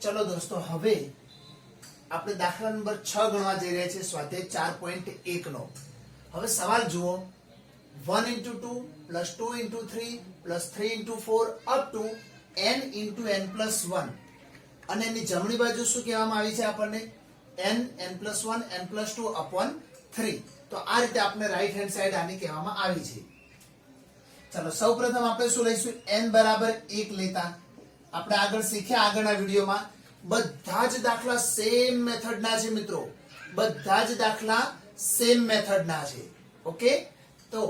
चलो दोस्तों હવે આપણે દાખલા નંબર 6 ગણવા જઈ રહ્યા છીએ સ્વાધ્યાય 4.1 નો। હવે સવાલ જુઓ 1 into 2 plus 2 into 3 plus 3 into 4 up to n into n plus 1 અને એની જમણી બાજુ શું કહેવામાં આવી છે આપણને n n plus 1 n plus 2 upon 3। તો આ રીતે આપણે રાઈટ હેન્ડ સાઈડ આની કહેવામાં આવી છે। ચલો સૌપ્રથમ આપણે શું લઈશું n બરાબર 1 લેતા આપણે આગળ શીખ્યા આગળના વિડિયોમાં બધા જ દાખલા સેમ મેથડના છે મિત્રો, બધા જ દાખલા સેમ મેથડના છે। ઓકે, તો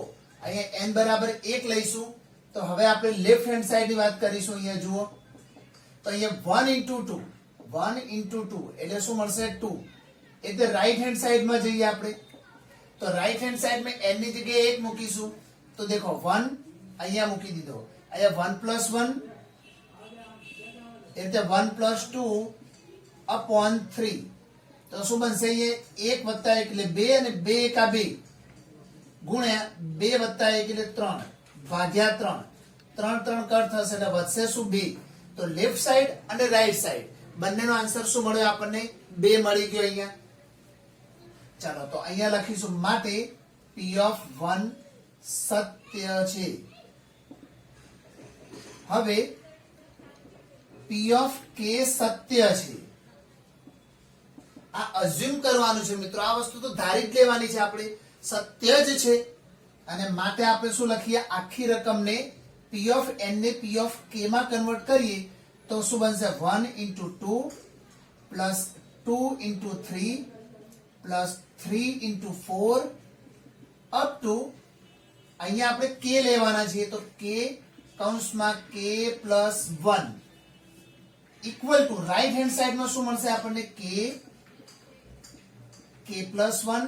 અહીંયા n બરાબર 1 લઈશું તો હવે આપણે લેફ્ટ હેન્ડ સાઈડ ની વાત કરીશું। અહીંયા જુઓ તો અહીંયા 1 into 2 1 into 2 એટલે શું મળશે 2 એટલે રાઈટ હેન્ડ સાઈડ માં જઈએ આપણે તો રાઈટ હેન્ડ સાઈડ માં n ની જગ્યાએ 1 મૂકીશું તો દેખો 1 અહીંયા મૂકી દીધો, અહીંયા 1 plus 1 એટલે 1 plus 2 upon 3 તો શું બનશે અહીંયા 1 વત્તા 1 એટલે 2 અને 2 એકા 2 ગુણ્યા 2 વત્તા 1 એટલે 3 ભાગ્યા 3 3 3 કટ થશે એટલે વધશે શું 2। તો લેફ્ટ સાઈડ અને રાઈટ સાઈડ બંનેનો આન્સર શું મળ્યો આપણને 2 મળી ગયો અહીંયા। ચાલો તો અહીંયા લખીશું માટે p of 1 સત્ય છે। હવે p of k સત્ય છે આ અઝ્યુમ કરવાનું છે મિત્રો, આ વસ્તુ તો ધારી જ લેવાની છે આપણે, સત્ય જ છે અને માટે આપણે શું લખીએ આખી રકમને p of n ને p of k માં કન્વર્ટ કરીએ તો શું બનશે 1 into 2 plus 2 into 3 plus 3 into 4 up to અહીંયા આપણે k લેવાના છે તો k કૌંસમાં k plus 1 equal to right hand side માં શું મળશે આપણને k plus 1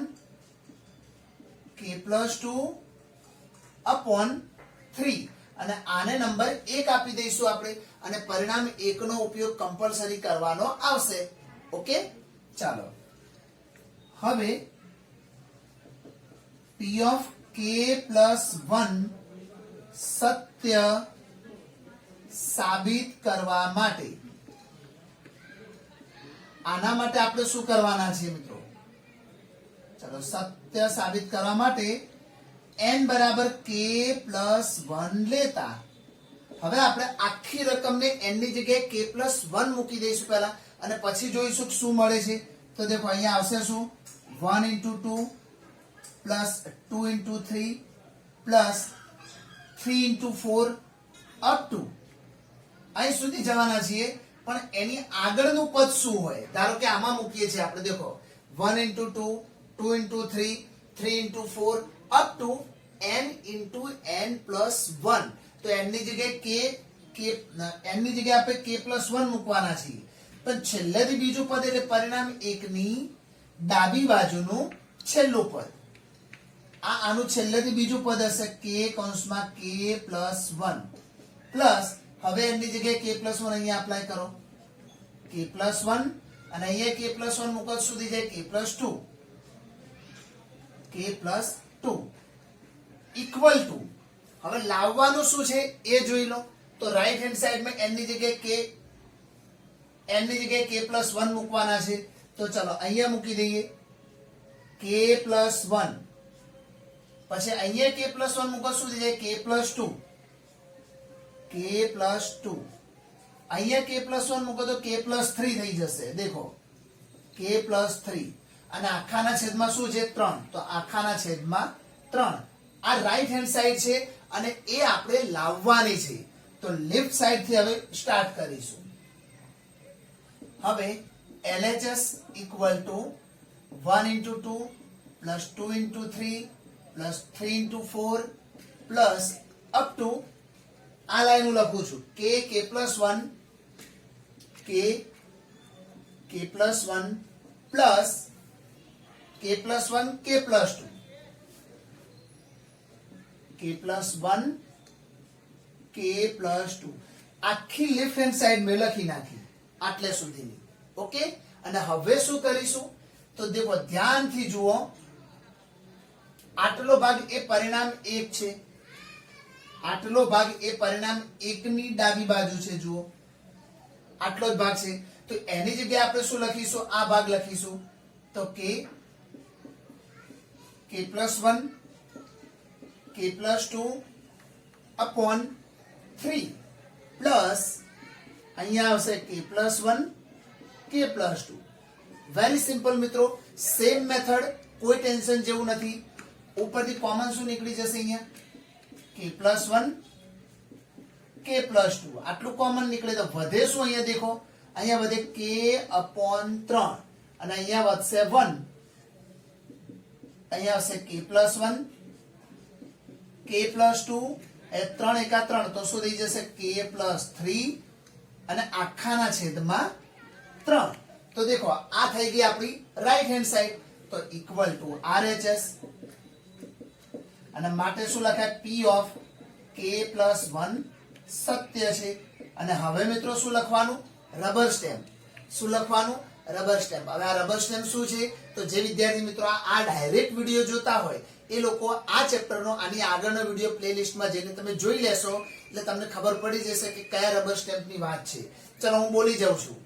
k plus 2 upon 3 અને આને નંબર 1 આપી દઈશું આપણે અને પરિણામ 1 નો ઉપયોગ કમ્પલસરી કરવાનો આવશે। ઓકે, ચાલો હવે p of k plus 1 સત્ય સાબિત કરવા માટે આના માટે આપણે શું કરવાના છે મિત્રો, ચલો સત્ય સાબિત કરવા માટે n બરાબર k plus 1 લેતા હવે આપણે આખી રકમને n ની જગ્યાએ k plus 1 મૂકી દઈશું પહેલા અને પછી જોઈશું શું મળે છે। તો દેખો અહીંયા આવશે શું 1 into 2 plus 2 into 3 plus 3 into 4 up to અહીં સુધી જવાના છીએ પણ એની આગળનું પદ શું હોય, ધારો કે આમાં મૂકીએ છીએ આપણે દેખો 1 into 2 2 into 3 3 into 4 up to n into n plus 1 તો n ની જગ્યાએ n ની જગ્યાએ આપણે k plus 1 મૂકવાના છીએ પણ છેલ્લેથી બીજું પદ એટલે પરિણામ 1 ની ડાબી બાજુનું છેલ્લું પદ આનું છેલ્લેથી બીજું પદ હશે k કૌંસમાં k plus 1 પ્લસ હવે n ની જગ્યાએ k plus 1 અહીંયા એપ્લાય કરો k plus 1 અને અહીંયા k plus 1 મૂકો સુધી જાય k plus 2 ઇક્વલ ટુ હવે લાવવાનું શું છે એ જોઈ લો તો રાઈટ હેન્ડ સાઈડ માં n ની જગ્યાએ k plus 1 મૂકવાના છે તો ચલો અહીંયા મૂકી દઈએ k plus 1 પછી અહીંયા k plus 1 મૂકો સુધી જાય k plus 2 અહીંયા k plus 1 મૂકો તો k plus 3 થઈ જશે દેખો k plus 3 અને આખાના છેદમાં શું છે 3 તો આખાના છેદમાં 3 આ રાઈટ હેન્ડ સાઈડ છે અને એ આપણે લાવવાની છે તો લેફ્ટ સાઈડ થી હવે સ્ટાર્ટ કરીશું। હવે LHS equal to 1 into 2 plus 2 into 3 plus 3 into 4 plus up to આ લાઈન હું લખું છું k plus 1 k plus 1 plus k plus 1 k plus 2 k plus 1 k plus 2 આખી લેફ્ટ હેન્ડ સાઈડ મેં લખી નાખી આટલે સુધીની। ઓકે, અને હવે શું કરીશું તો દેખો ધ્યાનથી જુઓ આટલો ભાગ એ પરિણામ 1 છે આટલો ભાગ એ પરિણામ 1 ની ડાબી બાજુ છે, જુઓ આટલો જ ભાગ છે તો એની જગ્યાએ આપણે શું લખીશું? આ ભાગ લખીશું તો k +1 k +2 upon 3 પ્લસ અહીંયા આવશે k +1 k +2. વેરી સિમ્પલ મિત્રો, સેમ મેથડ, કોઈ ટેન્શન જેવું નથી. ઉપરથી કોમન શું નીકળી જશે? અહીંયા k +1 k +2 આટલું કોમન નીકળે તો વધે શું? અહીંયા દેખો, અહીંયા વધે k/3 અને અહીંયા વધશે 1. અહીંયા આવશે k +1 k +2 એ 3 એકા 3 તો શું થઈ જશે? k +3 અને આખાના છેદમાં 3. તો દેખો આ થઈ ગઈ આપણી રાઈટ હેન્ડ સાઈડ. તો ઇક્વલ ટુ RHS અને માટે શું લખાય? P ઓફ k +1 સત્ય છે. અને હવે મિત્રો શું લખવાનું? Rubber stamp. શું લખવાનું? Rubber stamp. હવે આ રબર સ્ટેમ્પ શું છે? તો જે વિદ્યાર્થી મિત્રો આ ડાયરેક્ટ વિડિયો જોતા હોય એ લોકો આ ચેપ્ટરનો આની આગળનો વિડિયો પ્લેલિસ્ટમાં જઈને તમે જોઈ લેશો એટલે તમને ખબર પડી જશે કે કયા રબર સ્ટેમ્પની વાત છે. ચલો હું બોલી જાઉં છું,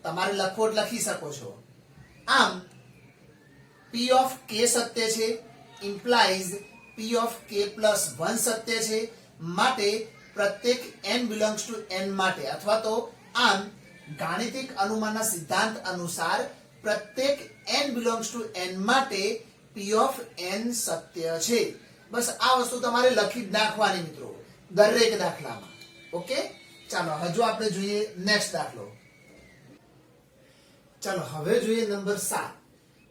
તમારે લખો લખી શકો છો. આમ P ઓફ k સત્ય છે, ઇમ્પ્લાઇઝ P ઓફ k +1 સત્ય છે. માટે પ્રત્યેક n બિલોંગ્સ ટુ n માટે અથવા તો આમ ગાણિતિક અનુમાનના સિદ્ધાંત અનુસાર પ્રત્યેક n બિલોંગ્સ ટુ n માટે P ઓફ n સત્ય છે. બસ આ વસ્તુ તમારે લખી જ નાખવાની મિત્રો દરેક દાખલામાં. ઓકે, ચાલો હજુ આપણે જોઈએ નેક્સ્ટ દાખલો. ચાલો હવે જોઈએ નંબર 7.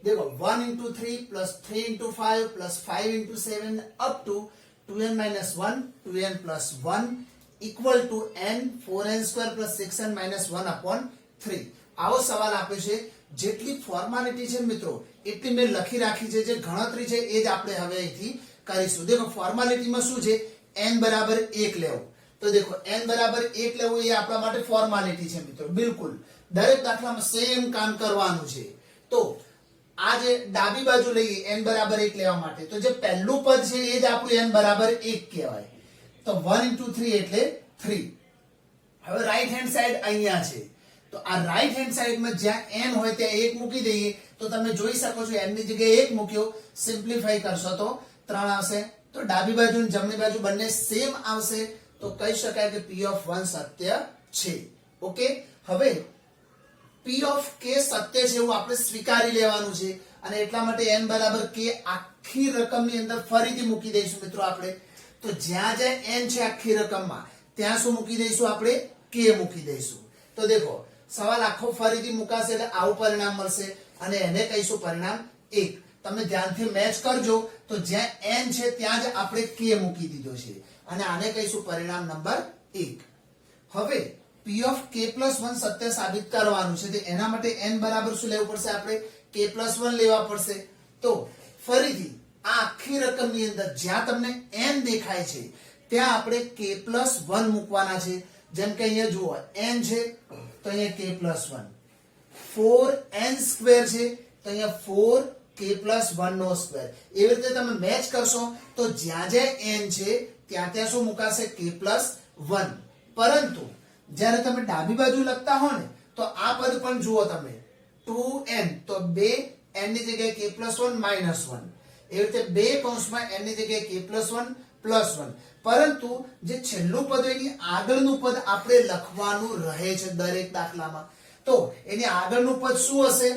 देखो 1 × 3 + 3 × 5 + 5 × 7 up to 2n - 1 2n + 1 equal to n 4n² + 6n - 1 upon 3. આવો સવાલ આપ્યો છે. જેટલી ફોર્માલિટી છે મિત્રો એટલી મેં લખી રાખી છે. જે ગણતરી છે એ જ આપણે હવે અહીંથી કરીશું. દેખો ફોર્માલિટીમાં શું છે? n = 1 લેવું. તો દેખો n = 1 લેવું એ આપણા માટે ફોર્માલિટી છે મિત્રો. બિલકુલ દરેક દાખલામાં સેમ કામ કરવાનું છે. તો આ જે ડાબી બાજુ લઈએ n = 1 લેવા માટે, તો જે પહેલું પદ છે એ જ આપણું n = 1 કહેવાય. તો 1 × 3 એટલે 3. હવે રાઈટ હેન્ડ સાઈડ અહીંયા છે. તો આ રાઈટ હેન્ડ સાઈડમાં જ્યાં n હોય ત્યાં 1 મૂકી દઈએ તો તમે જોઈ શકો છો n ની જગ્યાએ 1 મૂક્યો. સિમ્પ્લિફાઈ કરશો તો 3 આવશે. તો ડાબી બાજુ અને જમણી બાજુ બંને સેમ આવશે. તો કહી શકાય કે P ઓફ 1 સત્ય છે. ઓકે, હવે P ઓફ k સત્ય છે એવું આપણે સ્વીકારી લેવાનું છે. અને એટલા માટે n = k આખી રકમની અંદર ફરીથી મૂકી દઈશું મિત્રો આપણે. તો જ્યાં જ્યાં n છે આખી રકમમાં ત્યાં શું મૂકી દઈશું? આપણે k મૂકી દઈશું. તો દેખો સવાલ આખો ફરીથી મુકાશે એટલે આવું પરિણામ મળશે અને એને કહીશું પરિણામ 1. તમે ધ્યાનથી મેચ કરજો તો જ્યાં n છે ત્યાં જ આપણે k મૂકી દીધો છે અને આને કહીશું પરિણામ નંબર 1. હવે P ઓફ k +1 સત્ય સાબિત કરવાનું છે. તો એના માટે n બરાબર શું લેવું પડશે? આપણે k +1 લેવા પડશે. તો ફરીથી આ આખી રકમની અંદર જ્યાં તમને n દેખાય છે ત્યાં આપણે k +1 મૂકવાના છે. જેમ કે અહીંયા જુઓ n છે તો અહીંયા k +1, 4n² છે તો અહીંયા 4k +1 નો સ્ક્વેર. એવી રીતે તમે મેચ કરશો તો જ્યાં જ્યાં n છે ત્યાં ત્યાં શું મુકાશે? k +1. પરંતુ જ્યારે તમે ડાબી બાજુ લખતા હો ને તો આ પદ પણ જુઓ તમે 2n, તો 2n ની જગ્યાએ k +1 - 1. એવી રીતે 2 કૌંસમાં n ની જગ્યાએ k +1 +1. પરંતુ જે છેલ્લું પદ એની આગળનું પદ આપણે લખવાનું રહે છે દરેક દાખલામાં. તો એની આગળનું પદ શું હશે?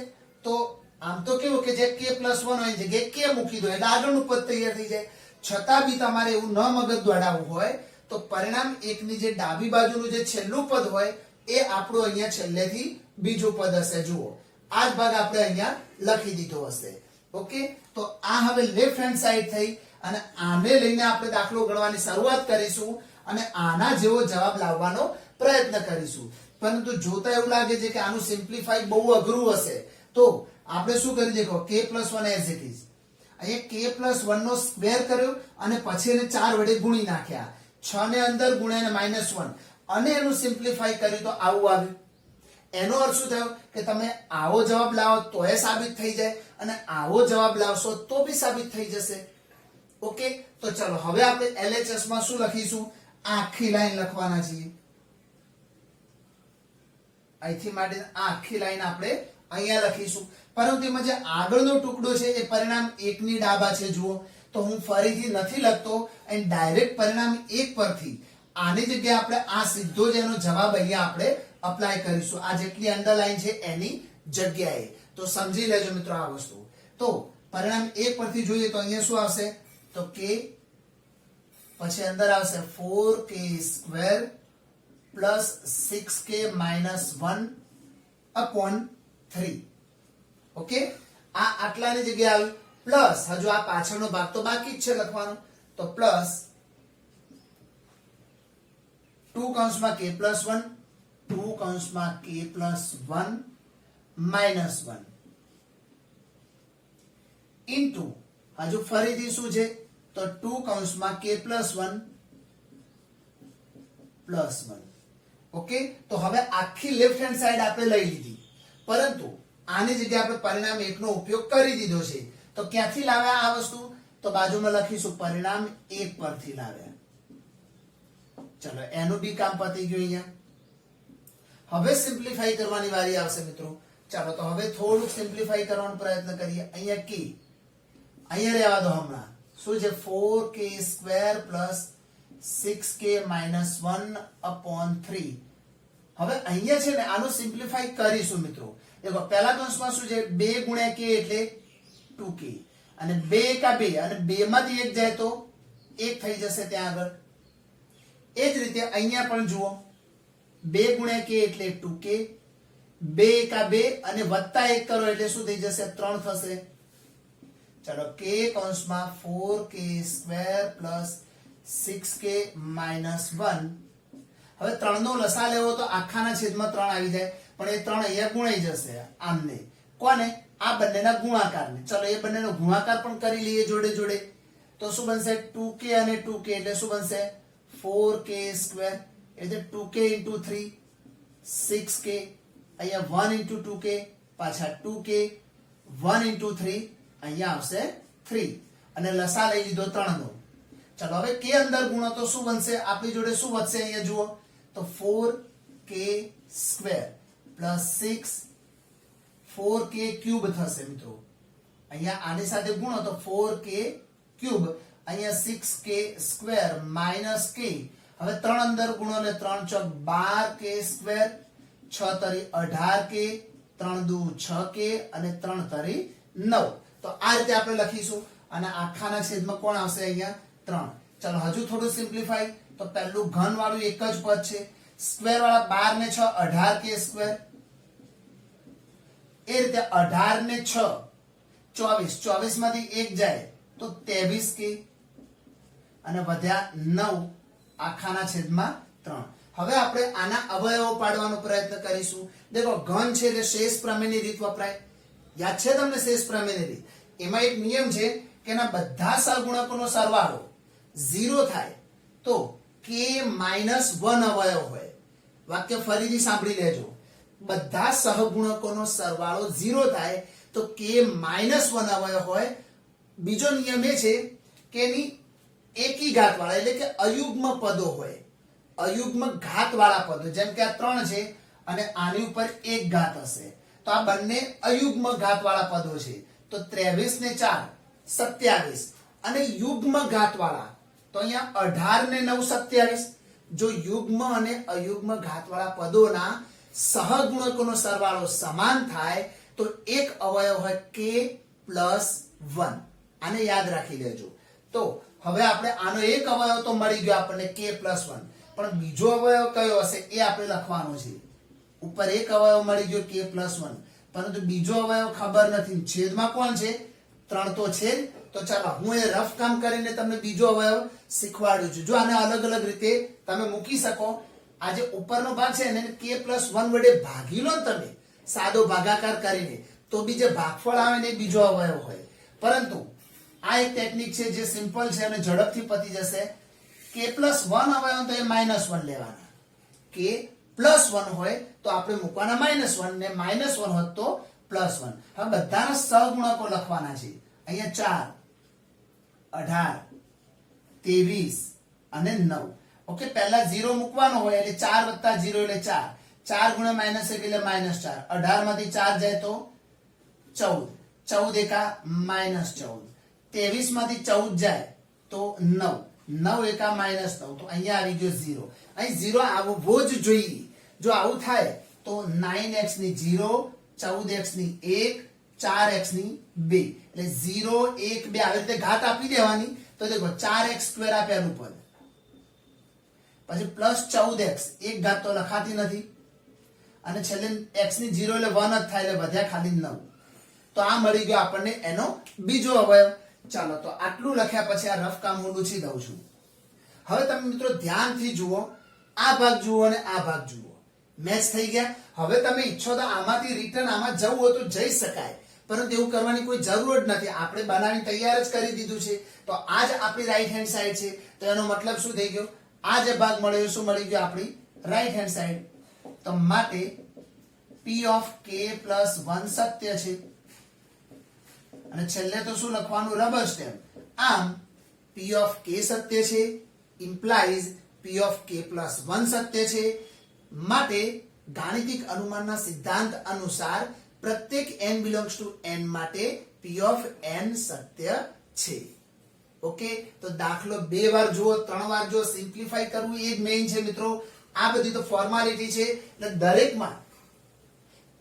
તો આમ તો કેવું કે જે k +1 હોય એ જગ્યાએ k મૂકી દો એટલે આગળનું પદ તૈયાર થઈ જાય. છતાં બી તમારે એવું ન મગજ દોડાવવું હોય તો પરિણામ 1 ની જે ડાબી બાજુનું જે છેલ્લું પદ હોય એ આપણું અહીંયા છેલ્લેથી બીજું પદ હશે. જુઓ આ જ ભાગ આપણે અહીંયા લખી દીધો હશે. ઓકે, તો આ હવે લેફ્ટ હેન્ડ સાઈડ થઈ અને આને લઈને આપણે દાખલો ગણવાની શરૂઆત કરીશું અને આના જેવો જવાબ લાવવાનો પ્રયત્ન કરીશું. પરંતુ જોતા એવું લાગે છે કે આનું સિમ્પ્લિફાઈ બહુ અઘરું હશે. તો આપણે શું કરી દેખો k +1 એઝ ઇટ ઇઝ. અહીંયા k +1 નો સ્ક્વેર કર્યો અને પછી એને 4 વડે ગુણી નાખ્યા. 6 ને અંદર ગુણ્યા અને -1 અને એનું સિમ્પ્લિફાઈ કર્યું તો આવું આવ્યું. એનો અર્થ શું થયો કે તમે આવો જવાબ લાવો તોય સાબિત થઈ જાય અને આવો જવાબ લાવશો તો બી સાબિત થઈ જશે. ઓકે, તો ચલો હવે આપણે LHS માં શું લખીશું? આખી લાઈન લખવાના છીએ. અહીંથી માંડીને આ આખી લાઈન આપણે અહીંયા લખીશું, પરંતુ એમાં જે આગળનો ટુકડો છે એ પરિણામ 1 ની ડાબા છે. જુઓ તો હું ફરીથી નથી લખતો અને ડાયરેક્ટ પરિણામ 1 પરથી આની જગ્યાએ આપણે આ સીધો જ એનો જવાબ અહીંયા આપણે અપ્લાય કરીશું, આ જેટલી અંડરલાઈન છે એની જગ્યાએ. તો સમજી લેજો મિત્રો આ વસ્તુ. તો પરિણામ 1 પરથી જોઈએ તો અહીંયા શું આવશે, તો k પછી અંદર આવશે 4k square plus 6k minus 1 upon 3. Okay, આ આટલાની જગ્યાએ આવ્યું પ્લસ, હજુ આ પાછળનો ભાગ તો બાકી જ છે લખવાનો, તો પ્લસ 2 કૌંસમાં k પ્લસ 1 2 કૌંસમાં k પ્લસ 1 માઇનસ 1 ઇન્ટુ હજુ ફરીથી શું છે, તો 2 કૌંસમાં k પ્લસ 1 પ્લસ 1. ઓકે, તો હવે આખી લેફ્ટ હેન્ડ સાઈડ આપણે લઈ લીધી, પરંતુ આની જગ્યાએ આપણે પરિણામ 1 નો ઉપયોગ કરી દીધો છે. તો ક્યાંથી લાવ્યા આ વસ્તુ, તો બાજુમાં લખીશું પરિણામ 1 પરથી લાવ્યા. ચલો એનું બી કામ પતી ગયું અહીંયા. હવે સિમ્પ્લિફાઈ કરવાની વારી આવશે મિત્રો. ચાલો તો હવે થોડુંક સિમ્પ્લિફાઈ કરવાનો પ્રયત્ન કરીએ. અહીંયા k અહીંયા રહેવા દો, હમણાં શું છે 4k square plus 6k minus 1 upon 3. હવે અહીંયા છે ને આનું સિમ્પ્લિફાઈ કરીશું મિત્રો. દેખો પહેલા કૌંસમાં શું છે 2 ગુણ્યા k એટલે 2k અને 2 એકા 2 અને 2 માંથી 1 જાય તો 1 થઈ જશે ત્યાં આગળ. એ જ રીતે અહીંયા પણ જુઓ 2 ગુણ્યા k એટલે 2k 2 એકા 2 અને વત્તા 1 કરો એટલે શું થઈ જશે 3 થશે. ચલો k કૌંસમાં 4k square plus 6k minus 1. હવે 3 નો લસા લેવો તો આખાના છેદમાં 3 આવી જાય, પણ એ 3 અહીંયા ગુણાઈ જશે આમને. કોને? આ બંનેના ગુણાકારને. ચલો એ બંનેનો ગુણાકાર પણ કરી લઈએ જોડે જોડે. તો શું બનશે 2k અને 2k એટલે શું બનશે 4k સ્ક્વેર એટલે 2k into 3 6k, અહીંયા 1 into 2k પાછા 2k 1 into 3 અહીંયા આવશે 3 અને લસા લઈ લીધો 3 નો. ચલો હવે k અંદર ગુણો તો શું બનશે, આપણી જોડે શું વધશે અહીંયા જુઓ તો 4k square plus 4k cube થશે મિત્રો. અહીંયા આની સાથે ગુણો તો 4k ક્યુબ, અહીંયા 6k સ્ક્વેર માઇનસ k. હવે 3 અંદર ગુણો ને 3 ચોક 12k સ્ક્વેર 6 તરી 18k 3 દુ 6k અને 3 તરી 9. તો આ રીતે આપણે લખીશું અને આખાના છેદમાં કોણ આવશે અહીંયા 3. ચલો હજુ થોડું સિમ્પ્લિફાઈ. તો પહેલું ઘન વાળું એક જ પદ છે, સ્ક્વેર વાળા 12 ને 6 18k સ્ક્વેર, એ રીતે 18 ને 6 24 24 માંથી 1 જાય તો 23k અને વધ્યા 9 આખાના છેદમાં 3. હવે આપણે આના અવયવો પાડવાનો પ્રયત્ન કરીશું. દેખો ઘન છે એટલે શેષ પ્રમેયની રીત વપરાય. યાદ છે તમને શેષ પ્રમેયની રીત? એમાં એક નિયમ છે કે એના બધા સહગુણકોનો સરવાળો 0 થાય તો k -1 અવયવ હોય. વાક્ય ફરીથી સાંભળી લેજો. બધા સહગુણકોનો સરવાળો 0 થાય તો k -1 અવયવ હોય. બીજો નિયમ એ છે કે એની એકી ઘાત વાળા એટલે કે અયુગ્મ પદો હોય. અયુગ્મ ઘાત વાળા પદો, જેમ કે આ 3 છે અને આની ઉપર 1 ઘાત હશે તો આ બંને અયુગ્મ ઘાત વાળા પદો છે. તો 23 ને 4 27 અને યુગ્મ ઘાત વાળા તો અહીંયા 18 ને 9 27. જો યુગ્મ અને અયુગ્મ ઘાત વાળા પદોના સહગુણકોનો સરવાળો સમાન થાય તો એક અવયવ હોય k + 1. આને યાદ રાખી લેજો. તો હવે આપણે આનો એક અવયવ તો મળી ગયો આપણને k + 1, પણ બીજો અવયવ કયો હશે એ આપણે લખવાનો છે. ઉપર એક અવયવ મળી ગયો k + 1, પરંતુ બીજો અવયવ ખબર નથી. છેદમાં કોણ છે? 3 તો છે. તો ચાલો હું એ રફ કામ કરીને તમને બીજો અવયવ શીખવાડું છું. જો આને અલગ અલગ રીતે તમે મૂકી શકો. આ જે ઉપરનો ભાગ છે એને k + 1 વડે ભાગી લો તમે સાદો ભાગાકાર કરીને, તો બી જે ભાગફળ આવે ને એ બીજો અવયવ હોય. પરંતુ આ એક ટેકનિક છે જે સિમ્પલ છે અને ઝડપથી પતી જશે. k + 1 અવયવ તો એ -1 લેવાના. k + 1 હોય તો આપણે મૂકવાના -1 ને -1 હોત તો +1. હવે બધાના સહગુણકો લખવાના છે. અહીંયા 4 18 23 અને 9. ઓકે, પહેલા 0 મૂકવાનો હોય એટલે 4 + 0 એટલે 4. 4 ગુણ્યા -1 એટલે -4, 18 માંથી 4 જાય તો 14, 14 એકા -14, 23 માંથી 14 જાય તો 9, 9 એકા -9, તો અહીંયા આવી ગયો 0. અહીં 0 આવવો જ જોઈએ. જો આવું થાય તો 9x ની 0, 14x ની 1, 4x ની 2, એટલે 0 1 2 આવી રીતે ઘાત આપી દેવાની. તો દેખો 4x² આપેલું પદ, પછી પ્લસ 14x, એક ઘાત તો લખાતી નથી, અને છેલ્લે x ની 0 એટલે 1 જ થાય, એટલે વધ્યા ખાલી 9. તો આ મળી ગયો આપણને એનો બીજો અવયવ. ચાલો તો આટલું લખ્યા પછી આ રફ કામ હું લૂછી દઉં છું. હવે તમે મિત્રો ધ્યાનથી જુઓ, આ ભાગ જુઓ અને આ ભાગ જુઓ, મેચ થઈ ગયા. હવે તમે ઈચ્છો તો આમાંથી રિટર્ન આમાં જવું હોય તો જઈ શકાય, પરંતુ એવું કરવાની કોઈ જરૂર જ નથી. આપણે બનાવીને તૈયાર જ કરી દીધું છે. તો આ જ આપણી રાઈટ હેન્ડ સાઈડ છે. તો એનો મતલબ શું થઈ ગયો? આ જે ભાગ મળ્યો શું મળી ગયો? આપણી રાઈટ હેન્ડ સાઈડ. તો માટે p ઓફ k પ્લસ 1 સત્ય છે. અને છેલ્લે તો શું લખવાનું? Rubber stamp. આમ p ઓફ k સત્ય છે, implies p of k plus 1 સત્ય છે. માટે ગાણિતિક અનુમાનના સિદ્ધાંત અનુસાર પ્રત્યેક n બિલોંગ્સ ટુ n માટે p ઓફ n સત્ય છે. ઓકે, તો દાખલો 2 વાર જુઓ, 3 વાર જુઓ, સિમ્પ્લિફાઈ કરવું એ જ મેઇન છે મિત્રો. આ બધી તો ફોર્માલિટી છે. એટલે દરેકમાં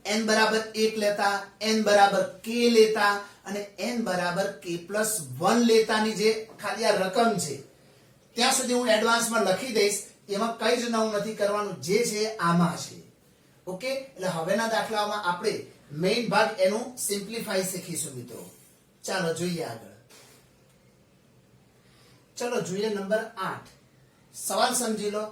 n બરાબર 1 લેતા, n બરાબર k લેતા અને n બરાબર k પ્લસ 1 લેતાની જે ખાલી આ રકમ છે ત્યાં સુધી હું એડવાન્સમાં લખી દઈશ. એમાં કઈ જ નવું નથી કરવાનું, જે છે આમાં છે. ઓકે, એટલે હવેના દાખલાઓમાં આપણે મેઇન ભાગ એનું સિમ્પ્લિફાઈ શીખીશું મિત્રો. ચાલો જોઈએ આગળ. ચલો જોઈએ નંબર 8. સવાલ સમજી લો.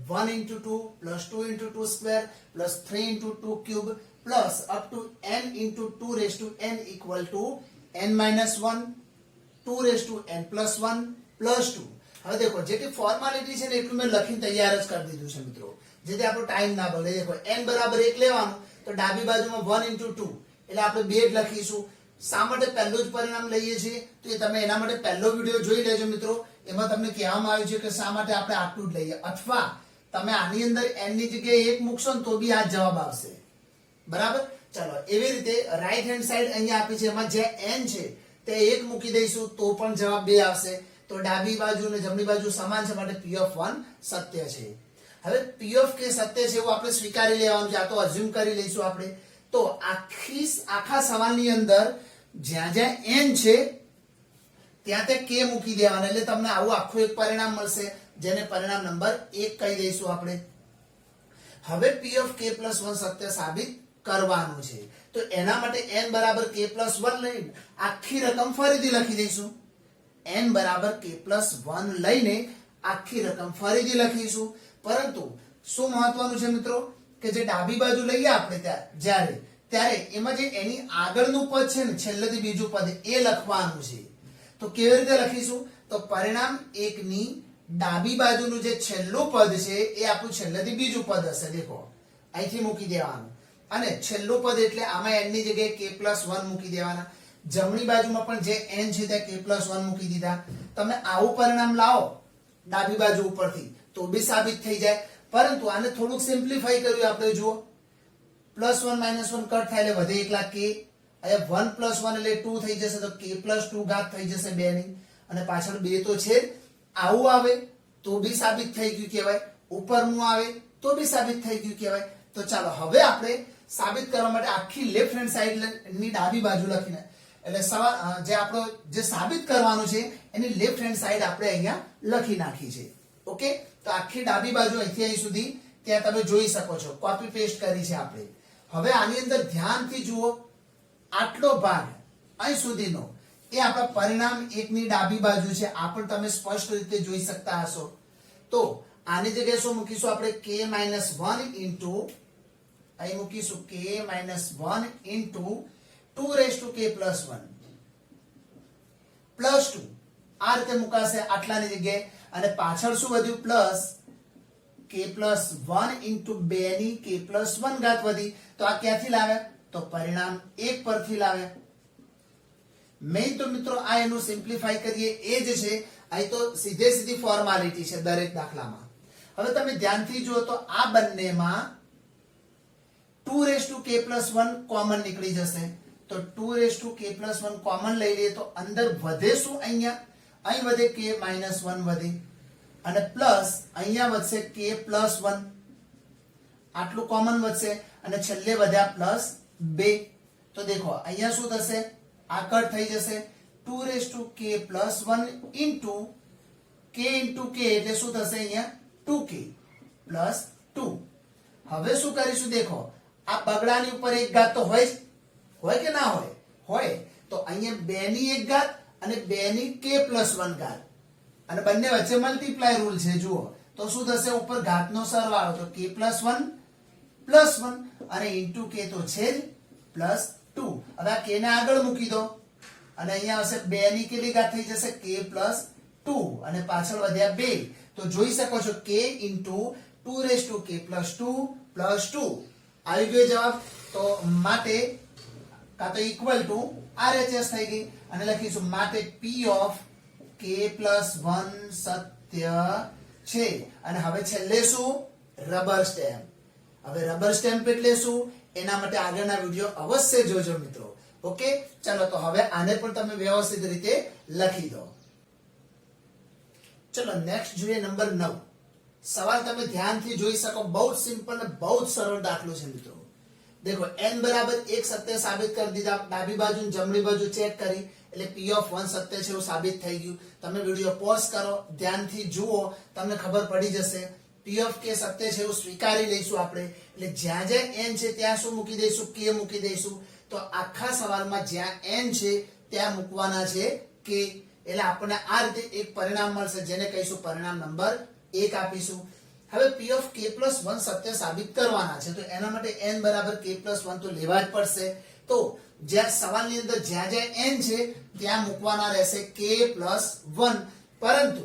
1 into 2 plus 2 into 2 square plus 3 into 2 cube plus up to n into 2 raised to n equal to n minus 1, 2 raised to n plus 1 plus 2. હવે દેખો જેટલી ફોર્માલિટી છે ને એટલું મેં લખીને તૈયાર જ કરી દીધું છે મિત્રો, જેથી આપણો ટાઈમ ના બગડે. દેખો n બરાબર 1 લેવાનું, તો ડાબી બાજુમાં 1 into 2 એટલે આપણે 2 જ લખીશું. શા માટે પહેલું જ પરિણામ લઈએ છીએ? તો એ તમે એના માટે પહેલો વિડિયો જોઈ લેજો મિત્રો. એમાં તમને કહેવામાં આવ્યું છે કે શા માટે આપણે આટલું જ લઈએ. અથવા તમે આની અંદર n ની જગ્યાએ 1 મૂકશો ને તો બી આ જવાબ આવશે. બરાબર? ચલો એવી રીતે રાઈટ હેન્ડ સાઈડ અહીંયા આપી છે, એમાં જે n છે તે 1 મૂકી દઈશું તો પણ જવાબ 2 આવશે. તો ડાબી બાજુ અને જમણી બાજુ સમાન છે, માટે p of 1 સત્ય છે. હવે p of k સત્ય છે એવું આપણે સ્વીકારી લેવાનું છે. આ તો અઝ્યુમ કરી લઈશું આપણે. તો આખા સવાલની અંદર જ્યાં જ્યાં n છે ત્યાં તે k મૂકી દેવાના, એટલે તમને આવું આખું એક પરિણામ મળશે, જેને પરિણામ નંબર 1 કહી દઈશું આપણે. હવે p of k plus 1 સત્ય સાબિત કરવાનું છે. તો એના માટે n બરાબર k plus 1 લઈને આખી રકમ ફરીથી લખી દઈશું. n બરાબર k plus 1 લઈને આખી રકમ ફરીથી લખીશું. પરંતુ શું મહત્વનું છે મિત્રો કે જે ડાબી બાજુ લઈએ આપણે ત્યારે એમાં જે એની આગળનું પદ છે ને, છેલ્લેથી બીજું પદ, એ લખવાનું છે. તો કેવી રીતે લખીશું? તો પરિણામ 1 ની ડાબી બાજુનું જે છેલ્લું પદ છે એ આપણું છેલ્લેથી બીજું પદ હશે. દેખો અહીંથી મૂકી દેવાનું, અને છેલ્લું પદ એટલે આમાં n ની જગ્યાએ k plus 1 મૂકી દેવાના. જમણી બાજુમાં પણ જે n છે તે k plus 1 મૂકી દીધા. તમે આવું પરિણામ લાવો ડાબી બાજુ ઉપરથી તો બી સાબિત થઈ જાય. પરંતુ આને થોડુંક સિમ્પ્લિફાઈ કર્યું આપણે. જુઓ, +1 -1 કટ થાય એટલે વધે એકલા k. અહીંયા 1 + 1 એટલે 2 થઈ જશે, તો k + 2 ઘાત થઈ જશે 2 ની, અને પાછળ 2 તો છે. આવું આવે તો બી સાબિત થઈ ગયું કહેવાય, ઉપરનું આવે તો બી સાબિત થઈ ગયું કહેવાય. તો ચાલો હવે આપણે સાબિત કરવા માટે આખી લેફ્ટ હેન્ડ સાઈડ ની ડાબી બાજુ લખીને, એટલે જે આપણો જે સાબિત કરવાનું છે એની લેફ્ટ હેન્ડ સાઈડ આપણે અહીંયા લખી નાખી છે. ઓકે, તો આખી ડાબી બાજુ અહીંથી અહીં સુધી ત્યાં તમે જોઈ શકો છો, કોપી પેસ્ટ કરી છે આપણે. હવે આની અંદર ધ્યાનથી જુઓ, આટલો ભાગ અહીં સુધીનો એ આપણા પરિણામ 1 ની ડાબી બાજુ છે. આ પણ તમે સ્પષ્ટ રીતે જોઈ શકતા હશો. તો આની જગ્યાએ શું મૂકીશું આપણે? k - 1 ઇન્ટુ અહીં મૂકીશું k - 1 into 2 raised to k plus 1 plus 2 આ રીતે મુકાશે આટલાની જગ્યાએ. અને પાછળ શું વધ્યું? પ્લસ k plus 1 ઇન્ટુ 2 ની k plus 1 ઘાત વધી. તો આ ક્યાંથી લાવ્યા? તો પરિણામ 1 પરથી લાવ્યા. મેઇન તો મિત્રો આ એનું સિમ્પ્લિફાઈ કરીએ એ જ છે. અહીં તો સીધી ફોર્માલિટી છે દરેક દાખલામાં. હવે તમે ધ્યાનથી જુઓ તો આ બંનેમાં 2k+1 કોમન નીકળી જશે, તો 2k+1 કોમન લઈ લઈએ તો અંદર વધે શું? અહીંયા અહીં વધે k-1 વધે, અને પ્લસ અહીંયા વધશે k+1, આટલું કોમન વધશે, અને છેલ્લે વધ્યા +2. તો દેખો અહીંયા શું થશે? આ કટ થઈ જશે. 2k+1 ઇન્ટુ k એટલે શું થશે? અહીંયા 2k+2. હવે શું કરીશું? દેખો આ બગડાની ઉપર એક ઘાત તો હોય કે ના હોય? હોય. તો અહીંયા 2 ની એક ઘાત અને 2 ની k+1 ઘાત, અને બંને વચ્ચે મલ્ટીપ્લાય રૂલ છે. જુઓ તો શું થશે? ઉપર ઘાતનો સરવાળો, તો k+1 +1 અને ઇન્ટુ k તો છે જ +2. હવે આ k ને આગળ મૂકી દો, અને અહીંયા હશે 2 ની કેટલી ઘાત થઈ જશે? k+2, અને પાછળ વધ્યા 2. તો જોઈ શકો છો k ઇન્ટુ 2k+2 +2 આવી ગયો જવાબ. તો માટે કાં તો ઇક્વલ ટુ RHS થઈ ગઈ, અને લખીશું માટે P ઓફ k+1 સત્ય છે. અને હવે છેલ્લે શું? Rubber stamp. હવે રબર સ્ટેમ્પ એટલે શું? એના માટે આગળના વિડિયો અવશ્ય જોજો મિત્રો. ઓકે, ચાલો તો હવે આને પણ તમે વ્યવસ્થિત રીતે લખી દો. ચલો નેક્સ્ટ જોઈએ નંબર 9. સવાલ તમે ધ્યાનથી જોઈ શકો, બહુ જ સિમ્પલ અને બહુ જ સરળ દાખલો છે મિત્રો. देखो n बराबर 1 सत्य साबित कर दीधा, डाबी बाजू जमणी बाजू चेक करी એટલે p(1) સત્ય છે એવું સાબિત થઈ ગયું. તમે વિડિયો પોઝ કરો, ધ્યાનથી જુઓ, તમને ખબર પડી જશે. p(k) સત્ય છે એવું સ્વીકારી લઈશું આપણે. એટલે જ્યાં જ્યાં n છે ત્યાં શું મૂકી દઈશું? k મૂકી દઈશું. તો આખા સવાલમાં જ્યાં n છે ત્યાં મૂકવાના છે k. એટલે આપણને આ રીતે એક પરિણામ મળશે, જેને કહીશું પરિણામ નંબર 1 આપીશું. હવે p(k+1) સત્ય સાબિત કરવાના છે, તો એના માટે n બરાબર k+1 તો લેવા જ પડશે. તો જ્યાં સવાલની અંદર જ્યાં જ્યાં n છે ત્યાં મૂકવાના રહેશે k+1. પરંતુ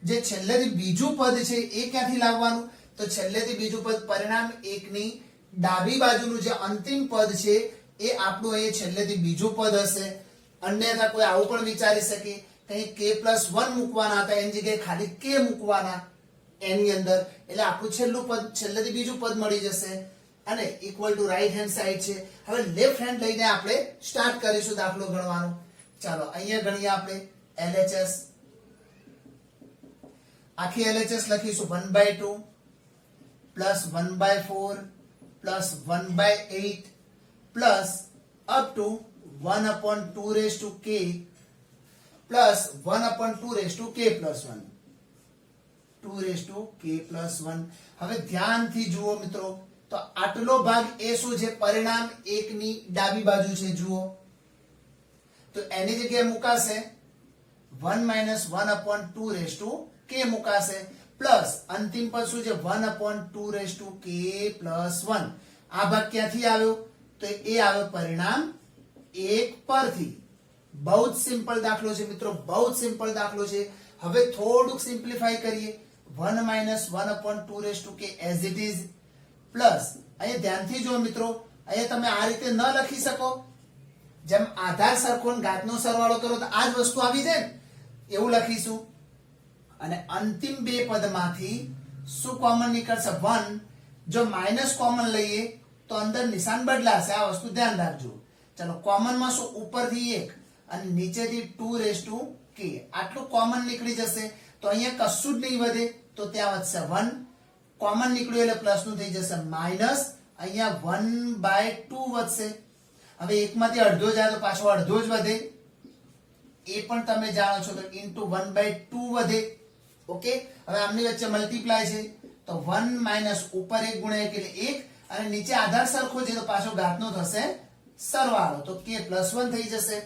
જે છેલ્લેથી બીજું પદ છે એ ક્યાંથી લાવવાનું? તો છેલ્લેથી બીજું પદ પરિણામ 1 ની ડાબી બાજુનું જે અંતિમ પદ છે એ આપણું અહીં છેલ્લેથી બીજું પદ હશે. અન્યથા કોઈ આવું પણ વિચારી શકે કે k+1 મૂકવાના હતા, એની જગ્યાએ ખાલી k મૂકવાના n ની અંદર, એટલે આપણું છેલ્લું પદ છેલ્લેથી બીજું પદ મળી જશે. અને equal to right hand side છે. હવે લેફ્ટ હેન્ડ લઈને આપણે સ્ટાર્ટ કરીશું દાખલો ગણવાનું. ચાલો અહીંયા ગણીએ આપણે LHS. આખી LHS લખીશું 1/2 +1/4 +1/8 plus up to 1/2k plus 1/2k+1 2k+1. હવે ધ્યાનથી જુઓ મિત્રો, તો આટલો ભાગ એ શું છે? પરિણામ 1 ની ડાબી બાજુ છે. જુઓ તો એની જગ્યાએ મુકાશે 1 - 1/2k મુકાશે, પ્લસ અંતિમ પદ શું છે? 1/2k+1. આ ભાગ ક્યાંથી આવ્યો? તો એ આવ્યો પરિણામ 1 પરથી. બહુ જ સિમ્પલ દાખલો છે મિત્રો, બહુ જ સિમ્પલ દાખલો છે. હવે થોડુંક સિમ્પ્લિફાઈ કરીએ. 1 - 1/2k as it is, plus અહીંયા ધ્યાનથી જુઓ મિત્રો, અહીંયા તમે આ રીતે ન લખી શકો. જેમ આધાર સરખો ને ઘાતનો સરવાળો કરો તો આ જ વસ્તુ આવી જાય ને, એવું લખીશું. અને અંતિમ બે પદમાંથી શું કોમન નીકળશે? 1. જો માઇનસ કોમન લઈએ તો અંદર નિશાન બદલાશે, આ વસ્તુ ધ્યાન રાખજો. ચલો કોમનમાં શું? ઉપરથી 1 અને નીચેથી 2k. આટલું કોમન નીકળી જશે, તો અહીંયા કશું જ નહીં વધે, તો ત્યાં વધશે 1. કોમન નીકળ્યું એટલે પ્લસ નું થઈ જશે માઇનસ, અહીંયા 1/2 વધશે. હવે એકમાંથી અડધો જાય તો પાછો અડધો જ વધે, એ પણ તમે જાણો છો. તો ઇન્ટુ 1/2 વધે. ઓકે, હવે આમની વચ્ચે મલ્ટીપ્લાય છે, તો 1 - ઉપર 1 ગુણ્યા 1 એટલે 1, અને નીચે આધાર સરખો છે તો પાછો ઘાતનો થશે સરવાળો, તો k+1 થઈ જશે.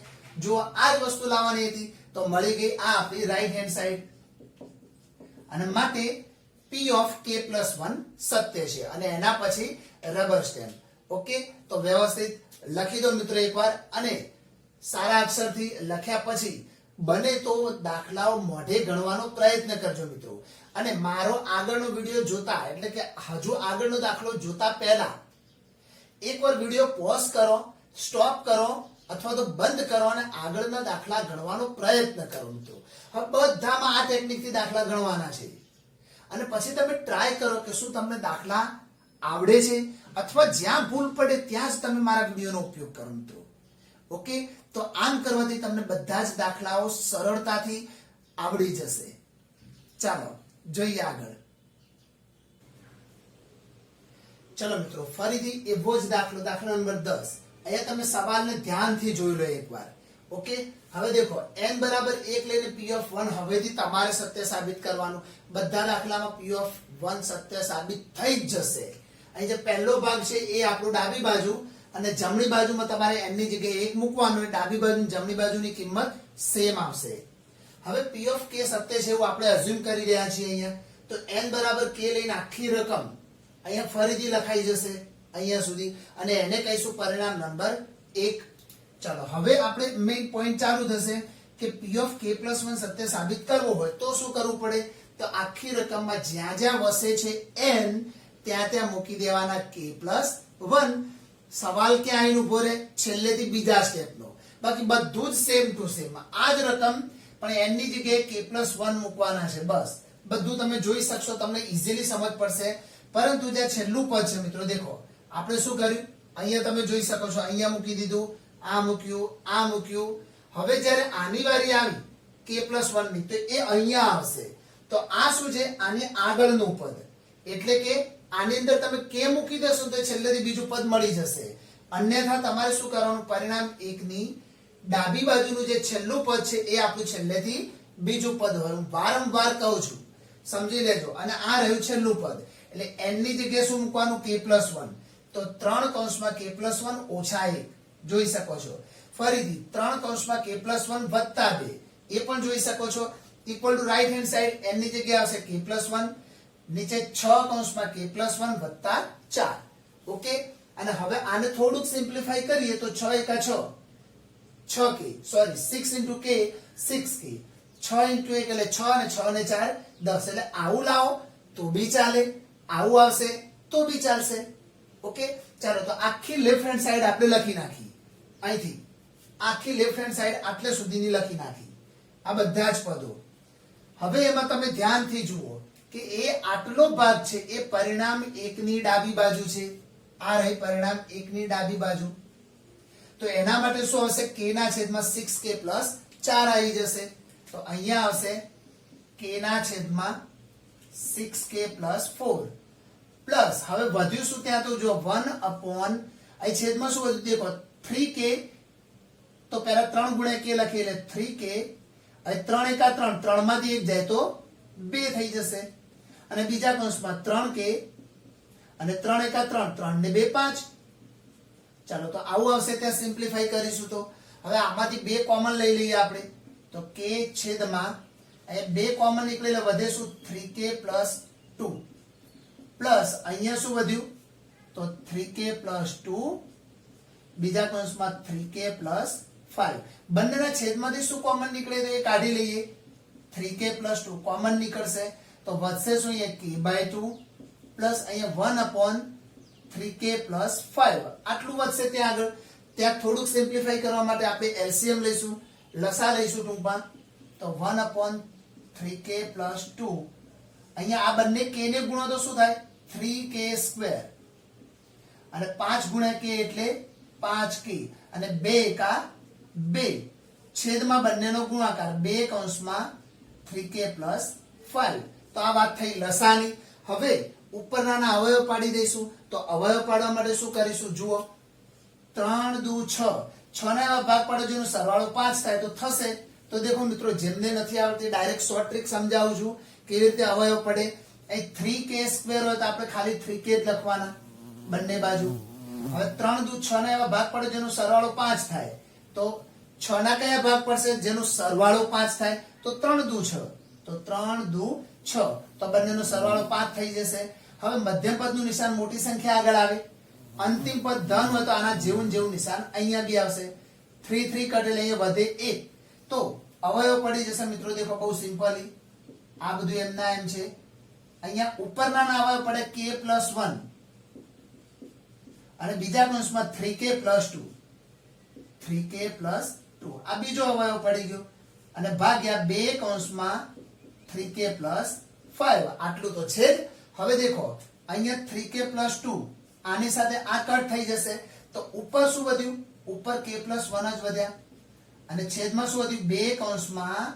જો આ જ વસ્તુ લાવવાની હતી તો મળી ગઈ આ આપણી રાઈટ હેન્ડ સાઈડ. અને માટે p(k+1) સત્ય છે, અને એના પછી રબર સ્ટેમ્પ. ઓકે, તો વ્યવસ્થિત લખી દો મિત્રો એકવાર, અને સારા અક્ષરથી લખ્યા પછી બને તો દાખલાઓ મોઢે ગણવાનો પ્રયત્ન કરજો મિત્રો. અને મારો આગળનો વિડિયો જોતા, એટલે કે હજુ આગળનો દાખલો જોતા પહેલા એકવાર વિડિયો પોઝ કરો, સ્ટોપ કરો, અથવા તો બંધ કરો અને આગળના દાખલા ગણવાનો પ્રયત્ન કરો મિત્રો. હવે બધામાં આ ટેકનિકથી દાખલા ગણવાના છે, અને પછી તમે ટ્રાય કરો કે શું તમને દાખલા આવડે છે અથવા જ્યાં ભૂલ પડે ત્યાં જ તમે મારા વિડીયોનો ઉપયોગ કરો મિત્રો. ઓકે, તો આમ કરવાથી તમને બધા જ દાખલાઓ સરળતાથી આવડી જશે. ચાલો જોઈએ આગળ. ચલો મિત્રો, ફરીથી એવો જ દાખલો, દાખલા નંબર 10. અહીંયા તમે સવાલને ધ્યાનથી જોઈ લો એકવાર. ઓકે, હવે દેખો n બરાબર 1 લઈને p of 1 હવેથી તમારે સત્ય સાબિત કરવાનું. બધા દાખલામાં p of 1 સત્ય સાબિત થઈ જ જશે. અહીં જે પહેલો ભાગ છે એ આપણું ડાબી બાજુ, અને જમણી બાજુમાં તમારે n ની જગ્યાએ 1 મૂકવાનું, એટલે ડાબી બાજુ જમણી બાજુની કિંમત સેમ આવશે. હવે p of k સત્ય છે એવું આપણે અઝ્યુમ કરી રહ્યા છીએ અહીંયા. તો n બરાબર k લઈને આખી રકમ અહીંયા ફરીથી લખાઈ જશે અહીંયા સુધી, અને એને કહીશું પરિણામ નંબર 1. ચાલો હવે આપણે મેઇન પોઈન્ટ ચાલુ થશે કે p of k plus 1 સત્ય સાબિત કરવો હોય તો શું કરવું પડે? તો આખી રકમમાં જ્યાં જ્યાં વસે છે n ત્યાં ત્યાં મૂકી દેવાના k plus 1. સવાલ ક્યાં આવીને ઉભો રહે? છેલ્લેથી બીજા સ્ટેપનો. બાકી બધું જ સેમ ટુ સેમ. આ જ રકમ પણ n ની જગ્યાએ k plus 1 મૂકવાના છે. બસ બધું તમે જોઈ શકશો, તમને ઈઝીલી સમજ પડશે. પરંતુ જે છેલ્લું પદ છે મિત્રો, દેખો આપણે શું કર્યું, અહીંયા તમે જોઈ શકો છો, અહીંયા મૂકી દીધું, આ મૂક્યું, આ મૂક્યું. હવે જ્યારે આની વારી આવી k plus 1 ની, તો એ અહીંયા આવશે. તો આ શું છે? આને આગળનું પદ. એટલે કે આની અંદર તમે k મૂકી દેશો તો છેલ્લેથી બીજું પદ મળી જશે. અન્યથા તમારે શું કરવાનું? પરિણામ 1 ની ડાબી બાજુનું જે છેલ્લું પદ છે એ આપણું છેલ્લેથી બીજું પદ હોય. હું વારંવાર કહું છું, સમજી લેજો. અને આ રહ્યું છેલ્લું પદ, એટલે n ની જગ્યાએ શું મૂકવાનું? k plus 1. તો 3 કૌંસમાં k plus 1 ઓછા 1 જોઈ શકો છો. ફરીથી 3 કૌંસમાં k plus 1 વત્તા 2 એ પણ જોઈ શકો છો. Equal to right hand side n ની જગ્યાએ આવશે k plus 1, નીચે 6 કૌંસમાં k plus 1 વત્તા 4. ઓકે, અને હવે આને થોડુંક સિમ્પ્લિફાઈ કરીએ તો 6 એકા 6, 6k, sorry 6 into k 6k, 6 into 1 એટલે 6 અને 6 ને 4 10. એટલે આવું લાવો તો બી ચાલે, આવું આવશે તો બી ચાલશે. ઓકે, ચાલો તો આખી લેફ્ટ હેન્ડ સાઈડ આપણે લખી નાખી. અહીંથી આખી લેફ્ટ હેન્ડ સાઈડ આટલે સુધીની લખી નાખી, આ બધા જ પદો. હવે એમાં તમે ધ્યાનથી જુઓ કે એ આટલો ભાગ છે એ પરિણામ 1 ની ડાબી બાજુ છે. આ રહી પરિણામ 1 ની ડાબી બાજુ. તો એના માટે શું આવશે? k ના છેદમાં 6k plus 4 આવી જશે. તો અહીંયા આવશે k ના છેદમાં 6k plus 4 પ્લસ, હવે વધ્યું શું ત્યાં? તો જો 1 upon, અહીં છેદમાં શું વધ્યું? દેખો 3k, તો પહેલા 3 ગુણ્યા k લખીએ એટલે 3k. હવે 3 એકા 3, 3 માંથી 1 જાય તો 2 થઈ જશે. અને બીજા કૌંસમાં 3k, અને 3 એકા 3, 3 ને 2 5. ચાલો તો આવું આવશે. ત્યાં સિમ્પ્લિફાઈ કરીશું તો હવે આમાંથી 2 કોમન લઈ લઈએ આપણે. તો k છેદમાં અહીંયા 2 કોમન નીકળે એટલે વધે શું? 3k plus 2 પ્લસ અહીંયા શું વધ્યું? તો 3k plus 2, બીજા કૌંસમાં 3k plus 5. બંનેના છેદમાંથી શું કોમન નીકળે તો એ કાઢી લઈએ. 3k plus 2 કોમન નીકળશે તો વધશે શું? અહીંયા k by 2 પ્લસ અહીંયા 1 upon 3k plus 5. આટલું વધશે. ત્યાં આગળ ત્યાં થોડુંક સિમ્પ્લિફાઈ કરવા માટે આપણે LCM લઈશું, લસા લઈશું ટૂંકમાં. તો 1 upon 3k plus 2. અહીંયા આ બંને k ને ગુણો તો શું થાય? 3k square. અને 5 ગુણ્યા k એટલે 5k, અને 2 એકા 2, છેદમાં બંનેનો ગુણાકાર 2 કૌંસમાં 3k plus 5. તો આ વાત થઈ લસાની. હવે ઉપરના અવયવ પાડી દઈશું. તો અવયવ પાડવા માટે શું કરીશું? જુઓ, 3 દુ 6, 6 ના એવા ભાગ પાડો જેનો સરવાળો 5 થાય તો થશે. તો દેખો મિત્રો, જેમને નથી આવડતી ડાયરેક્ટ શોર્ટ ટ્રિક સમજાવું છું કેવી રીતે અવયવ પડે. અહીં 3k સ્ક્વેર હોય તો આપણે ખાલી 3k જ લખવાના બંને બાજુ. હવે 3 દુ 6 ના એવા ભાગ પડે જેનો સરવાળો 5 થાય. તો 6 ના કયા ભાગ પડશે જેનો સરવાળો 5 થાય? તો 3 દુ 6, તો 3 દુ 6, તો બંનેનો સરવાળો 5 થઈ જશે. હવે મધ્યમ પદનું નિશાન મોટી સંખ્યા આગળ આવે. અંતિમ પદ ધન હોય તો આના જેવું જેવું નિશાન અહીંયા બી આવશે. 3 3 કટેલે અહીંયા વધે 1. તો અવયવ પડી જશે મિત્રો. દેખો બહુ સિમ્પલી આ બધું એમના એમ છે. અહીંયા ઉપરના અવયવ પડે k plus 1, અને બીજા કૌંસમાં 3k plus 2, 3k plus 2. આ બીજો અવયવ પડી ગયો, અને ભાગ્યા 2 કૌંસમાં 3k plus 5. આટલું તો છે જ. હવે દેખો અહીંયા 3k plus 2 આની સાથે આ કટ થઈ જશે તો ઉપર શું વધ્યું ઉપર k + 1 જ વધ્યા અને છેદમાં શું વધ્યું 2 કૌંસમાં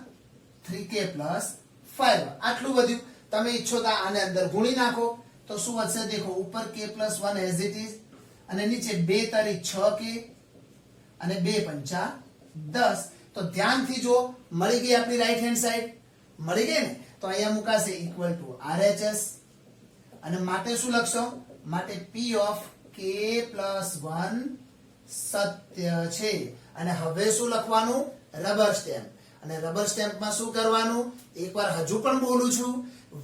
3k + 5 આટલું વધ્યું તમે ઈચ્છો તો આને અંદર ગુણી નાખો તો શું વધશે દેખો ઉપર k + 1 એઝ ઇટ ઇઝ અને નીચે 2 તારી 6k અને 2 પંચા 10 તો ધ્યાનથી જો મળી ગઈ આપણી રાઈટ હેન્ડ સાઈડ મળી ગઈ ને તો અહીંયા મુકાશે ઇક્વલ ટુ RHS અને માટે શું લખશો માટે P ઓફ k + 1 સત્ય છે અને હવે શું લખવાનું રબર સ્ટેમ્પ અને રબર સ્ટેમ્પમાં શું કરવાનું એકવાર હજુ પણ બોલું છું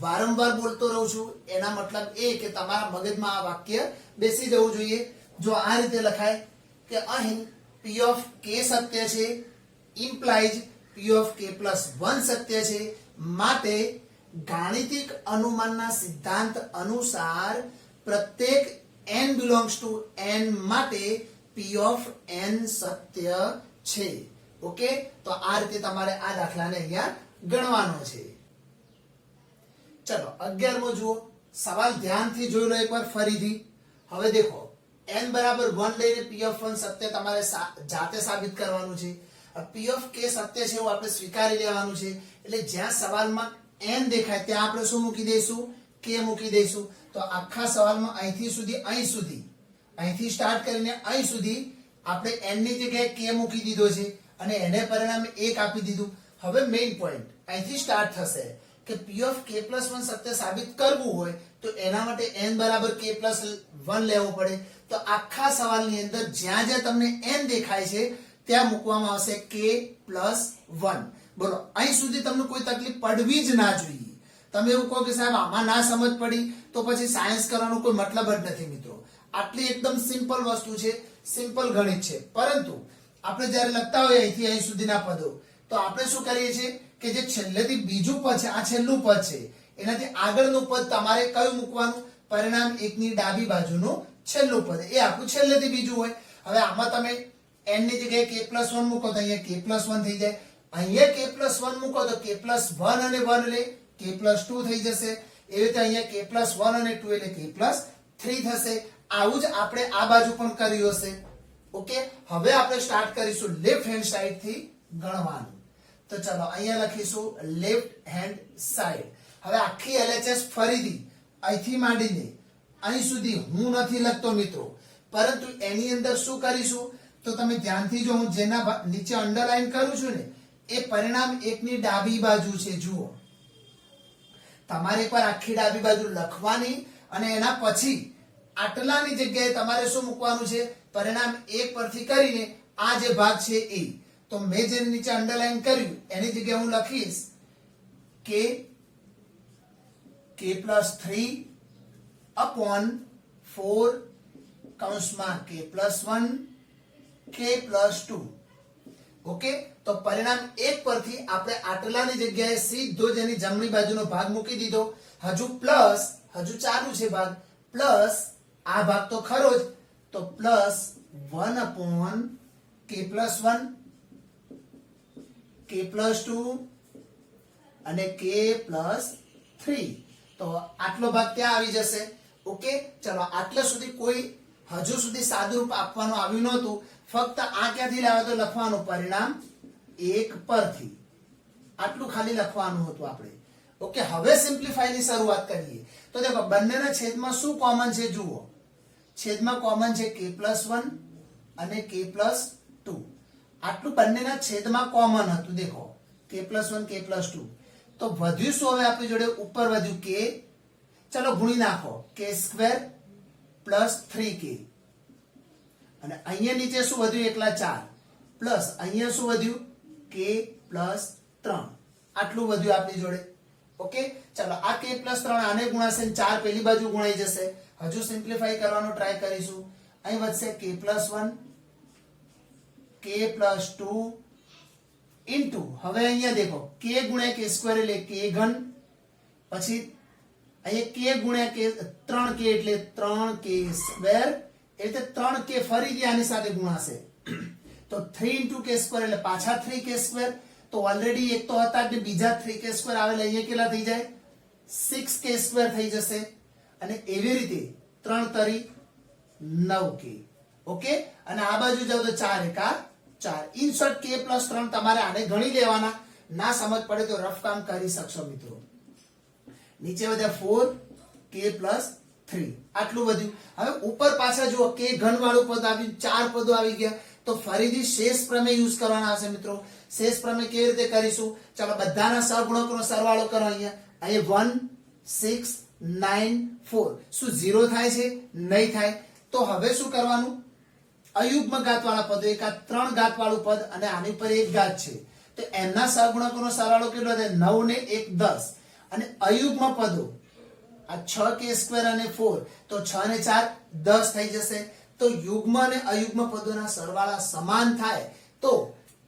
વારંવાર બોલતો રહું છું એના મતલબ એ કે તમારા મગજમાં આ વાક્ય બેસી જવું જોઈએ જો આ રીતે લખાય કે અહીં P ઓફ k સત્ય છે ઇમ્પ્લાઇઝ P ઓફ k + 1 સત્ય છે માટે ગાણિતિક અનુમાનના સિદ્ધાંત અનુસાર પ્રત્યેક n belongs to n માટે P of n સત્ય છે ઓકે તો આ રીતે તમારે આ દાખલાને અહીંયા ગણવાનો છે ચલો 11મો જુઓ સવાલ ધ્યાનથી જોઈ લો એકવાર ફરીથી હવે દેખો n બરાબર 1 લઈને P of 1 સત્ય તમારે જાતે સાબિત કરવાનું છે P of k સત્ય છે એવું આપણે સ્વીકારી લેવાનું છે એટલે જ્યાં સવાલમાં n દેખાય ત્યાં આપણે શું મૂકી દઈશું k મૂકી દઈશું તો આખા સવાલમાં અહીંથી સુધી અહીંથી સ્ટાર્ટ કરીને અહીં સુધી આપણે n ની જગ્યાએ k મૂકી દીધો છે અને એને પરિણામે 1 આપી દીધું હવે મેઇન પોઈન્ટ અહીંથી સ્ટાર્ટ થશે કે P of k + 1 સત્ય સાબિત કરવું હોય તો એના માટે n બરાબર k + 1 લેવો પડે તો આખા સવાલની અંદર જ્યાં જ્યાં તમને n દેખાય છે ત્યાં મૂકવામાં આવશે k + 1 બોલો અહીં સુધી તમને કોઈ તકલીફ પડવી જ ના જોઈએ તમે એવું કહો કે સાહેબ આમાં ના સમજ પડી તો પછી સાયન્સ કરવાનો કોઈ મતલબ જ નથી મિત્રો આટલી એકદમ સિમ્પલ વસ્તુ છે સિમ્પલ ગણિત છે પરંતુ આપણે જ્યારે લખતા હોઈએ અહીંથી અહીં સુધીના પદો તો આપણે શું કરીએ છીએ કે જે છેલ્લેથી બીજું પદ છે આ છેલ્લું પદ છે એનાથી આગળનું પદ તમારે કયું મૂકવાનું પરિણામ 1 ની ડાબી બાજુનું છેલ્લું પદ એ આખું છેલ્લેથી બીજું હોય હવે આમાં તમે n ની જગ્યાએ k + 1 મૂકો તો અહીંયા k + 1 થઈ જાય અહીંયા k + 1 મૂકો તો k + 1 અને 1 લે k + 2 થઈ જશે એવી રીતે અહીંયા k + 1 અને 2 એટલે k + 3 થશે આવું જ આપણે આ બાજુ પણ કર્યું હશે ઓકે હવે આપણે સ્ટાર્ટ કરીશું લેફ્ટ હેન્ડ સાઈડ થી ગણવાનું તો ચલો અહીંયા લખીશું લેફ્ટ હેન્ડ સાઈડ હવે આખી LHS ફરીથી અહીંથી માંડીને અહીં સુધી હું નથી લખતો મિત્રો પરંતુ એની અંદર શું કરીશું તો તમે ધ્યાનથી જો હું જેના નીચે અંડરલાઈન કરું છું ને એ પરિણામ 1 ની ડાબી બાજુ છે જુઓ તમારે એકવાર આખી ડાબી બાજુ લખવાની અને એના પછી આટલાની જગ્યાએ તમારે શું મૂકવાનું છે પરિણામ 1 પરથી કરીને આ જે ભાગ છે એ તો મેં જે નીચે અંડરલાઈન કર્યું એની જગ્યાએ હું લખીશ k + 3 upon 4 કૌંસમાં k + 1 k + 2 ઓકે તો પરિણામ 1 પરથી આપણે આટલાની જગ્યાએ સીધો જ એની જમણી બાજુનો ભાગ મૂકી દીધો હજુ ચાલુ છે ભાગ પ્લસ આ ભાગ તો ખરો જ તો +1 upon k + 1 k + 2 અને k + 3 તો આટલો ભાગ ત્યાં આવી જશે ઓકે ચલો આટલા સુધી કોઈ હજુ સુધી સાદુરૂપ આપવાનું આવ્યું નહોતું ફક્ત આ ક્યાંથી લાવ્યા તો લખવાનું પરિણામ 1 પરથી આટલું ખાલી લખવાનું હતું આપણે ઓકે હવે સિમ્પ્લિફાય ની શરૂઆત કરીએ તો દેખો બંનેના છેદમાં શું કોમન છે જુઓ છેદમાં કોમન છે k + 1 અને k + 2 આટલું બંનેના છેદમાં કોમન હતું દેખો k + 1 k + 2 તો વધ્યું શું હવે આપણી જોડે ઉપર વધ્યું k ચલો ગુણી નાખો k² + 3k અને અહીંયા નીચે શું વધ્યું એકલા 4 પ્લસ અહીંયા શું વધ્યું k + 3 આટલું વધ્યું આપણી જોડે ઓકે ચલો આ k + 3 આને ગુણાશે 4 પેલી બાજુ ગુણાઈ જશે હજુ સિમ્પ્લિફાઈ કરવાનો ટ્રાય કરીશું અહીં વધશે k + 1 k + 2 ઇન્ટુ હવે અહીંયા દેખો k * k² એટલે k ઘન પછી અહીંયા k * k 3k એટલે 3k² એટલે 3k ફરીથી આની સાથે ગુણાશે તો 3 * k² એટલે પાછા 3k² તો ઓલરેડી એક તો હતા એટલે બીજા 3k² આવેલા અહીંયા કેટલા થઈ જાય 6k² થઈ જશે અને એવી રીતે 3 તરી 9k. ઓકે, અને આ બાજુ જાવ તો 4 એકા 4. ઇન શોર્ટ k + 3 તમારે આને ગણી લેવાના. ના સમજ પડે તો રફ કામ કરી શકશો મિત્રો. નીચે વધ્યા 4k + 3. આટલું વધ્યું. હવે ઉપર પાછા જુઓ k ઘન વાળું પદ આવ્યું, 4 પદો આવી ગયા. તો ફરીથી શેષ પ્રમેય યુઝ કરવાના આવશે મિત્રો. શેષ પ્રમેય કેવી રીતે કરીશું? ચાલો બધાના સહગુણકોનો સરવાળો કરો. અહીંયા 1 6 9 4. શું 0 થાય છે? નહીં થાય. તો હવે શું કરવાનું? અયુગ્મ ઘાત વાળા પદો, એક આ 3 ઘાત વાળું પદ અને આની ઉપર 1 ઘાત છે, તો એમના સહગુણકોનો સરવાળો કેટલો થાય? 9 ને 1 10. અને અયુગ્મ પદો આ 6k² અને 4, તો 6 ને 4 10 થઈ જશે. તો યુગ્મ અને અયુગ્મ પદોના સરવાળા સમાન થાય તો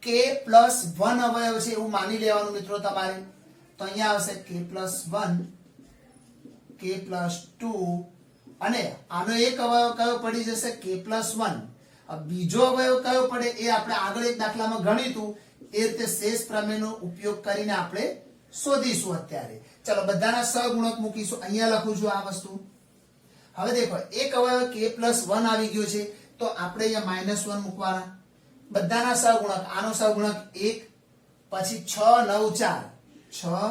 k + 1 અવયવ છે એવું માની લેવાનું મિત્રો તમારે. તો અહીંયા આવશે k + 1, k + 2, અને આનો એક અવયવ કયો પડી જશે? k + 1. બીજો અવયવ કયો પડે એ આપણે આગળ એક દાખલામાં ગણીતું. એ રીતે શેષ પ્રમેયનો ઉપયોગ કરીને આપણે શોધીશું અત્યારે. ચલો બધાના સહગુણક મૂકીશું. અહીંયા લખું છું આ વસ્તુ. હવે દેખો એક અવયવ k + 1 આવી ગયો છે, તો આપણે અહીંયા -1 મૂકવાના. બધાના સહગુણક, આનો સહગુણક 1, પછી 6 9 4, 6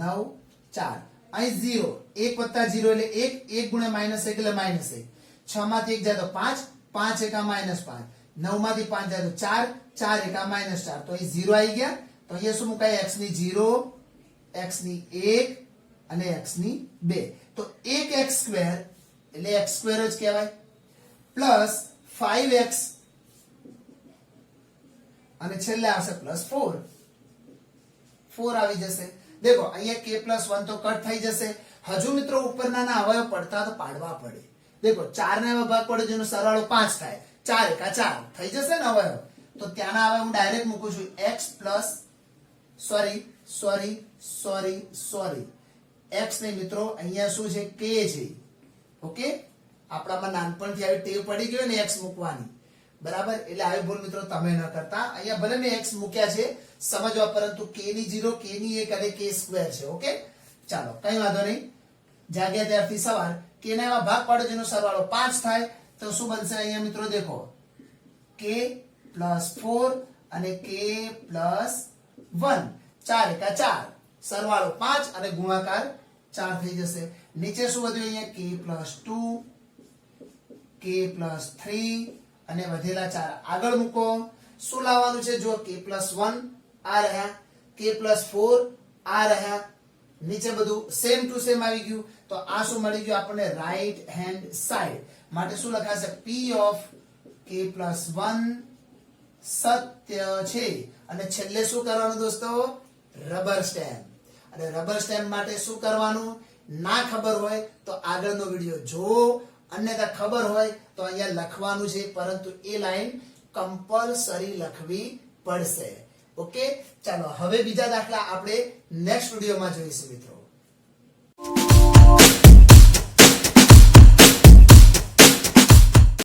9 4. અહીં 0, 1 + 0 એટલે 1, 1 × -1 એટલે -1. 6 માંથી 1 જાય તો 5, 5 એકા -5. 9 માંથી 5 જાય તો 4, 4 એકા -4. તો અહીં 0 આવી ગયા. તો અહીંયા શું મુકાય? x ની 0, x ની 1 અને x ની 2. તો 1x² એટલે x² જ કહેવાય, પ્લસ 5x અને છેલ્લે આવશે +4. 4 આવી જશે. દેખો અહીંયા k + 1 તો કટ થઈ જશે. હજુ મિત્રો ઉપરના અવયવ પડતા તો પાડવા પડે. દેખો 4 ના ભાગ પડે જેનો સરવાળો 5 થાય. 4 એકા 4 થઈ જશે ને અવયવ. તો ત્યાંના અવયવ હું ડાયરેક્ટ મૂકું છું. x ને મિત્રો અહીંયા શું છે? k છે. ઓકે, આપણામાં નાનપણથી આવી ટેવ પડી ગઈ ને x મૂકવાની, બરાબર? એટલે આવી ભૂલ મિત્રો તમે ન કરતા. અહીંયા ભલે મેં x મૂક્યા છે સમજવા, પરંતુ k ની 0, k ની 1 અને k² છે. ઓકે, ચાલો કઈ વાંધો નહીં. જાગ્યા ત્યારથી સવાર. k ના એવા ભાગ પાડો જેનો સરવાળો 5 થાય. તો શું બનશે? અહીંયા મિત્રો દેખો k + 4 અને k + 1, 4 એકા 4, સરવાળો 5 અને ગુણાકાર 4 થઈ જશે. નીચે શું વધ્યું? અહીંયા k + 2, k + 3 અને વધેલા 4 આગળ મૂકો. શું લાવવાનું છે? જો k + 1 આ રહ્યા, k + 4 આ રહ્યા. નીચે બધું સેમ ટુ સેમ આવી ગયું. તો આ શું મળી ગયું આપણને? Right hand side. માટે શું લખાશે? p of k + 1 સત્ય છે. અને છેલ્લે શું કરવાનું દોસ્તો? Rubber stamp. અને રબર સ્ટેમ્પ માટે શું કરવાનું? ના ખબર હોય તો આગળનો વિડિયો જો, અન્યથા ખબર હોય તો અહીંયા લખવાનું છે, પરંતુ એ લાઈન કમ્પલસરી લખવી પડશે. ઓકે, ચાલો હવે બીજા દાખલા આપણે નેક્સ્ટ વિડિયોમાં જોઈશું મિત્રો.